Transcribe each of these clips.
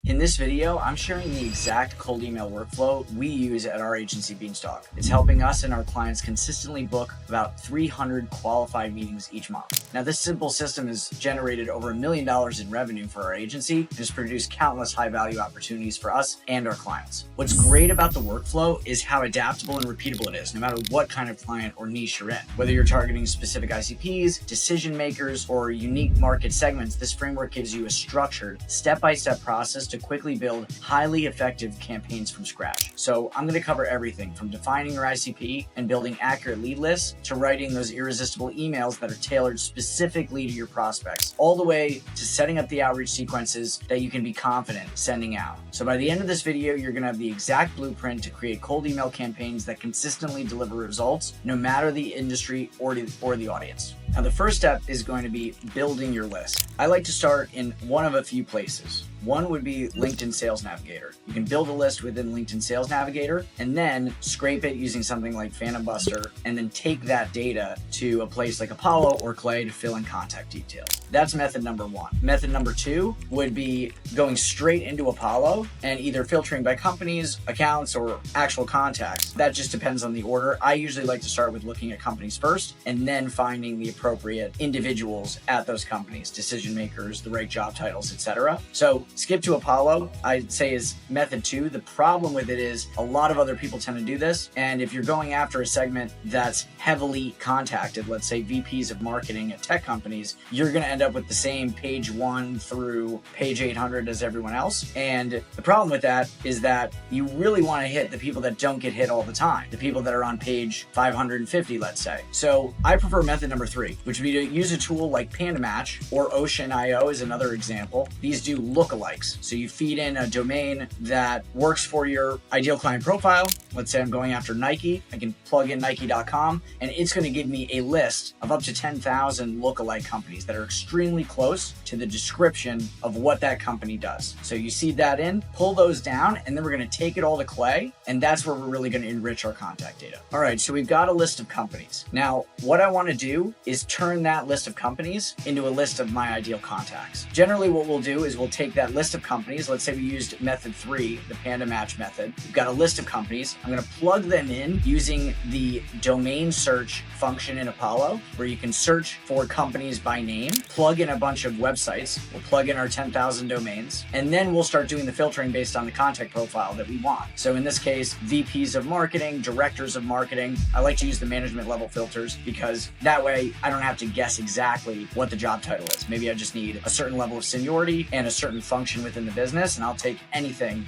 In this video, I'm sharing the exact cold email workflow we use at our agency Beanstalk. It's helping us and our clients consistently book about 300 qualified meetings each month. Now, this simple system has generated over $1 million in revenue for our agency and has produced countless high-value opportunities for us and our clients. What's great about the workflow is how adaptable and repeatable it is, no matter what kind of client or niche you're in. Whether you're targeting specific ICPs, decision makers, or unique market segments, this framework gives you a structured, step-by-step process to quickly build highly effective campaigns from scratch. So I'm going to cover everything from defining your ICP and building accurate lead lists to writing those irresistible emails that are tailored specifically to your prospects, all the way to setting up the outreach sequences that you can be confident sending out. So by the end of this video, you're going to have the exact blueprint to create cold email campaigns that consistently deliver results, no matter the industry or the audience. Now, the first step is going to be building your list. I like to start in one of a few places. One would be LinkedIn Sales Navigator. You can build a list within LinkedIn Sales Navigator and then scrape it using something like Phantom Buster, and then take that data to a place like Apollo or Clay to fill in contact details. That's method number one. Method number two would be going straight into Apollo and either filtering by companies, accounts, or actual contacts. That just depends on the order. I usually like to start with looking at companies first and then finding the appropriate individuals at those companies, decision makers, the right job titles, etc. So skip to Apollo, I'd say, is method two. The problem with it is a lot of other people tend to do this. And if you're going after a segment that's heavily contacted, let's say VPs of marketing at tech companies, you're going to end up with the same page 1 through page 800 as everyone else. And the problem with that is that you really want to hit the people that don't get hit all the time, the people that are on page 550, let's say. So I prefer method number three, which would be to use a tool like PandaMatch or Ocean.io is another example. These do lookalikes. So you feed in a domain that works for your ideal client profile. Let's say I'm going after Nike. I can plug in Nike.com and it's going to give me a list of up to 10,000 lookalike companies that are extremely close to the description of what that company does. So you seed that in, pull those down, and then we're going to take it all to Clay, and that's where we're really going to enrich our contact data. All right, so we've got a list of companies. Now, what I want to do is turn that list of companies into a list of my ideal contacts. Generally, what we'll do is we'll take that list of companies. Let's say we used method 3, the PandaMatch method. We've got a list of companies. I'm going to plug them in using the domain search function in Apollo, where you can search for companies by name, plug in a bunch of websites. We'll plug in our 10,000 domains, and then we'll start doing the filtering based on the contact profile that we want. So in this case, VPs of marketing, directors of marketing. I like to use the management level filters because that way I don't have to guess exactly what the job title is. Maybe I just need a certain level of seniority and a certain function within the business, and I'll take anything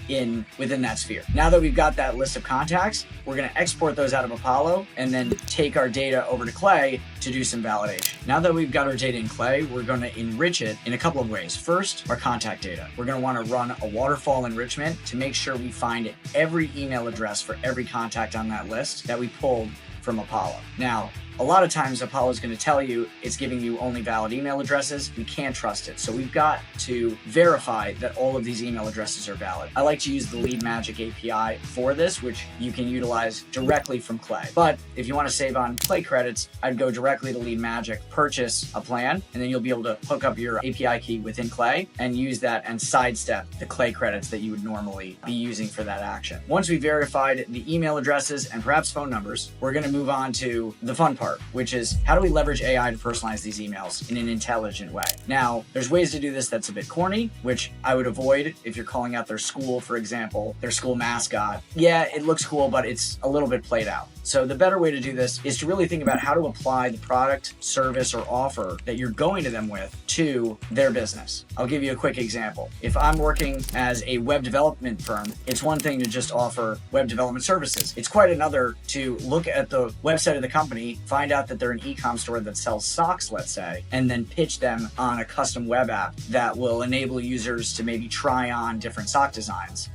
within that sphere. Now that we've got that list of contacts, we're going to export those out of Apollo and then take our data over to Clay to do some validation. Now that we've got our data in Clay, we're going to enrich it in a couple of ways. First, our contact data. We're going to want to run a waterfall enrichment to make sure we find every email address for every contact on that list that we pulled from Apollo. Now, a lot of times Apollo is going to tell you it's giving you only valid email addresses. We can't trust it. So we've got to verify that all of these email addresses are valid. I like to use the Lead Magic API for this, which you can utilize directly from Clay. But if you want to save on Clay credits, I'd go directly to Lead Magic, purchase a plan, and then you'll be able to hook up your API key within Clay and use that and sidestep the Clay credits that you would normally be using for that action. Once we verified the email addresses and perhaps phone numbers, we're going to move on to the fun part, which is how do we leverage AI to personalize these emails in an intelligent way? Now, there's ways to do this that's a bit corny, which I would avoid if you're calling out their school, for example, their school mascot. Yeah, it looks cool, but it's a little bit played out. So the better way to do this is to really think about how to apply the product, service, or offer that you're going to them with to their business. I'll give you a quick example. If I'm working as a web development firm, it's one thing to just offer web development services. It's quite another to look at the website of the company, find out that they're an e-com store that sells socks, let's say, and then pitch them on a custom web app that will enable users to maybe try on different sock designs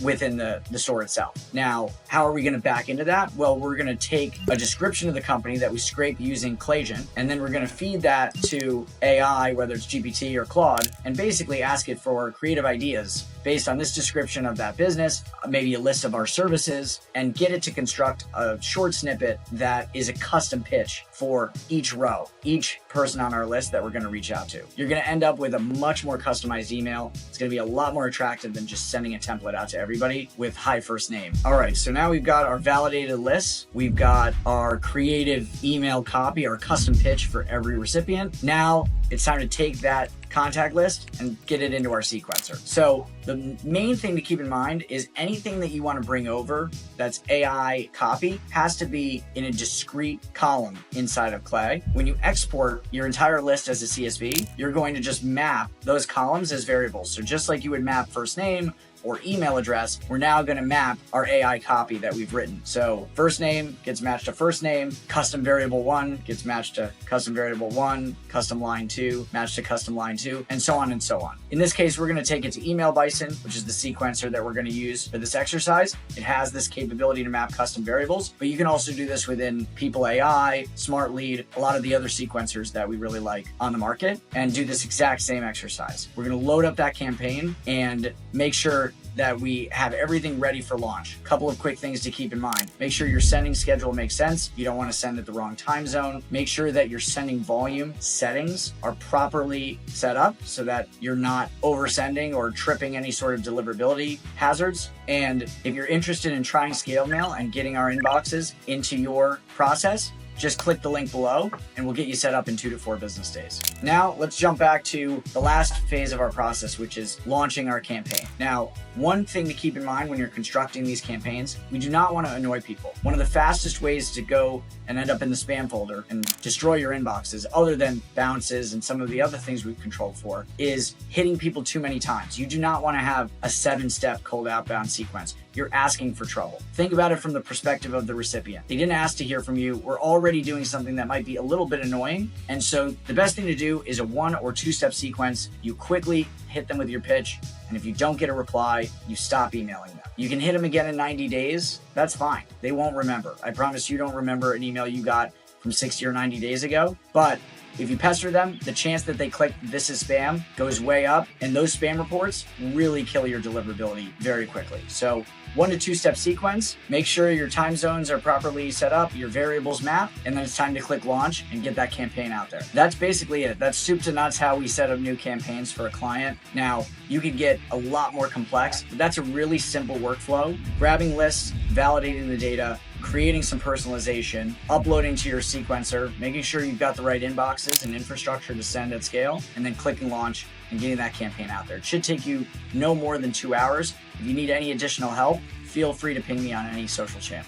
within the store itself. Now, how are we going to back into that? Well, we're going to take a description of the company that we scrape using Claygen, and then we're going to feed that to AI, whether it's GPT or Claude, and basically ask it for creative ideas based on this description of that business, maybe a list of our services, and get it to construct a short snippet that is a custom pitch for each row, each person on our list that we're going to reach out to. You're going to end up with a much more customized email. It's going to be a lot more attractive than just sending a template out to everybody with hi first name. All right, so now we've got our validated lists. We've got our creative email copy, our custom pitch for every recipient. Now it's time to take that contact list and get it into our sequencer. So the main thing to keep in mind is anything that you want to bring over that's AI copy has to be in a discrete column inside of Clay. When you export your entire list as a CSV, you're going to just map those columns as variables. So just like you would map first name or email address, we're now going to map our AI copy that we've written. So first name gets matched to first name, custom variable 1 gets matched to custom variable 1, custom line 2 matched to custom line 2, and so on and so on. In this case, we're going to take it to Email Bison, which is the sequencer that we're going to use for this exercise. It has this capability to map custom variables, but you can also do this within People AI, Smart Lead, a lot of the other sequencers that we really like on the market, and do this exact same exercise. We're going to load up that campaign and make sure that we have everything ready for launch. A couple of quick things to keep in mind. Make sure your sending schedule makes sense. You don't want to send at the wrong time zone. Make sure that your sending volume settings are properly set up so that you're not oversending or tripping any sort of deliverability hazards. And if you're interested in trying ScaledMail and getting our inboxes into your process, just click the link below and we'll get you set up in 2 to 4 business days. Now let's jump back to the last phase of our process, which is launching our campaign. Now, one thing to keep in mind when you're constructing these campaigns, we do not want to annoy people. One of the fastest ways to go and end up in the spam folder and destroy your inboxes, other than bounces and some of the other things we've controlled for, is hitting people too many times. You do not want to have a 7-step cold outbound sequence. You're asking for trouble. Think about it from the perspective of the recipient. They didn't ask to hear from you. We're already doing something that might be a little bit annoying. And so the best thing to do is a 1 or 2-step sequence. You quickly hit them with your pitch. And if you don't get a reply, you stop emailing them. You can hit them again in 90 days. That's fine. They won't remember. I promise you don't remember an email you got from 60 or 90 days ago. But if you pester them, the chance that they click this is spam goes way up, and those spam reports really kill your deliverability very quickly. So 1 to 2-step sequence, make sure your time zones are properly set up, your variables mapped, and then it's time to click launch and get that campaign out there. That's basically it. That's soup to nuts how we set up new campaigns for a client. Now, you could get a lot more complex, but that's a really simple workflow. Grabbing lists, validating the data, creating some personalization, uploading to your sequencer, making sure you've got the right inboxes and infrastructure to send at scale, and then clicking launch and getting that campaign out there. It should take you no more than 2 hours. If you need any additional help, feel free to ping me on any social channel.